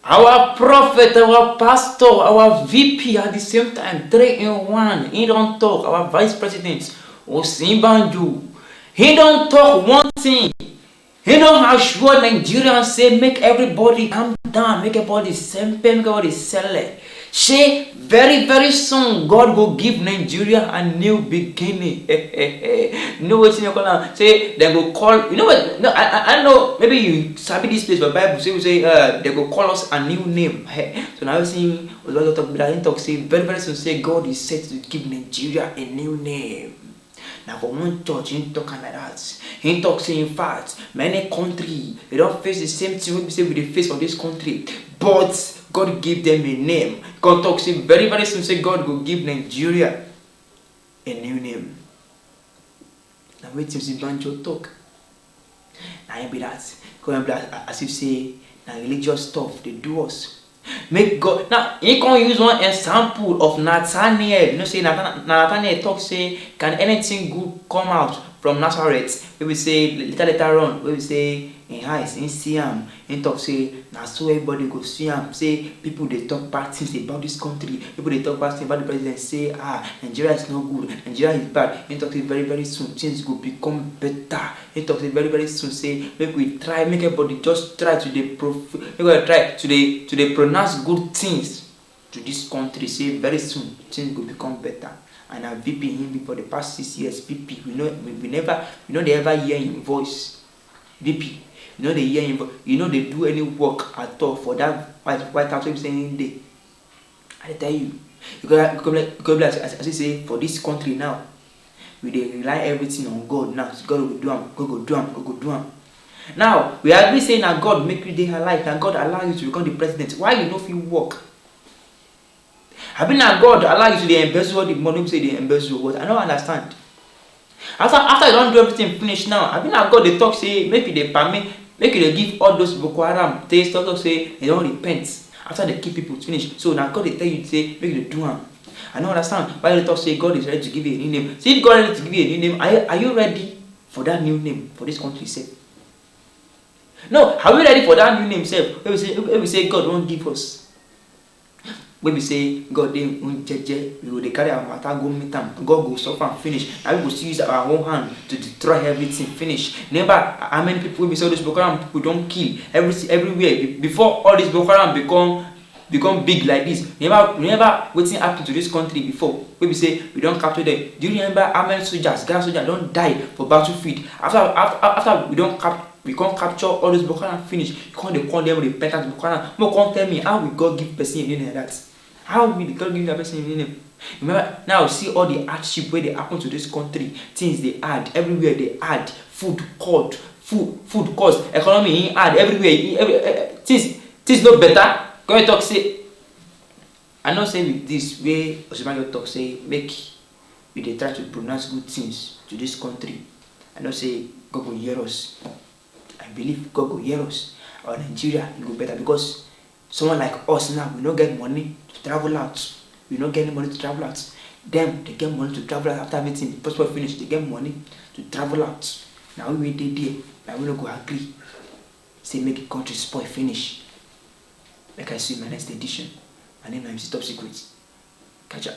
Our prophet, our pastor, our VP at the same time, 3 in 1. He don't talk. Our vice president, Osinbanjo. He don't talk one thing. He don't assure Nigerians say make everybody calm down, make everybody sempe, make everybody sell it. Say very soon God will give Nigeria a new beginning. You know what you call say they go call you know what no I know maybe you sabi this place but Bible say they go call us a new name. So now you see was talk but I talk say very soon say God is set to give Nigeria a new name. Now for one church, he talk like that. He talk say in fact, many countries they don't face the same thing we say with the face of this country, but God give them a name. God talk say very soon say God will give Nigeria a new name. Now wait till Banjo talk. Now you be that. Come as you say, now religious stuff they do us. Make God now he can use one example of Nathaniel. You know, say Nathaniel talk say, can anything good come out from Nazareth? We will say later on, we will say in eyes, in Siam, in talk say now so everybody go see him. Say people they talk bad things about this country, people they talk bad things about the president, say Nigeria is not good, Nigeria is bad. In talk say very soon things will become better. In talk say very soon say make we try, make everybody just try to the pronounce good things to this country. Say very soon things will become better. And I VP him for the past 6 years. VP, we know they ever hear him voice. VP, you know they hear him, you know they do any work at all for that White House. I'm saying they, I tell you, because as you say for this country now, we they rely everything on God now. So God will do him, God will do him. Now we are saying that God make you day alive, and God allow you to become the president. Why you don't feel work? I mean that God allow you to the embezzle the money, say the embezzle what? I don't understand. After you don't do everything finish now, I mean that God they talk say make you they permit, make you they give all those Boko Haram they talk say they don't repent after they keep people finish. So now God they tell you say make you do them. I don't understand why they talk say God is ready to give you a new name. See if God is ready to give you a new name, are you ready for that new name for this country sake? No, are we ready for that new name self? When we say God won't give us. When we say God they we will carry our matter go meet them. God go suffer and finish. Now we will use our own hand to destroy everything. Finish. Never how many people we say this Boko Haram people don't kill everywhere before all this Boko Haram become big like this. Remember waiting happened to this country before. When we say we don't capture them. Do you remember how many soldiers, Ghana soldiers don't die for battlefield? After we can't capture all those Boko Haram finish. You can't call them repentant Boko Haram. No, can't tell me how we God give person a name like that. How will God give that person a name? Remember now see all the hardship where they happen to this country. Things they add everywhere. They add food cost, economy he add everywhere. Things no better. Go and talk say. I know say with this way Osinbajo talk say make we they try to pronounce good things to this country. I know say God will hear us. I believe God will hear us. Or Nigeria will go better because someone like us now we don't get money to travel out. We don't get any money to travel out. Them they get money to travel out after everything possible finish. They get money to travel out. Now we wait there. Now we don't go agree. Say make the country spoil finish. Like I see in my next edition. My name is Top Secret. Catch up.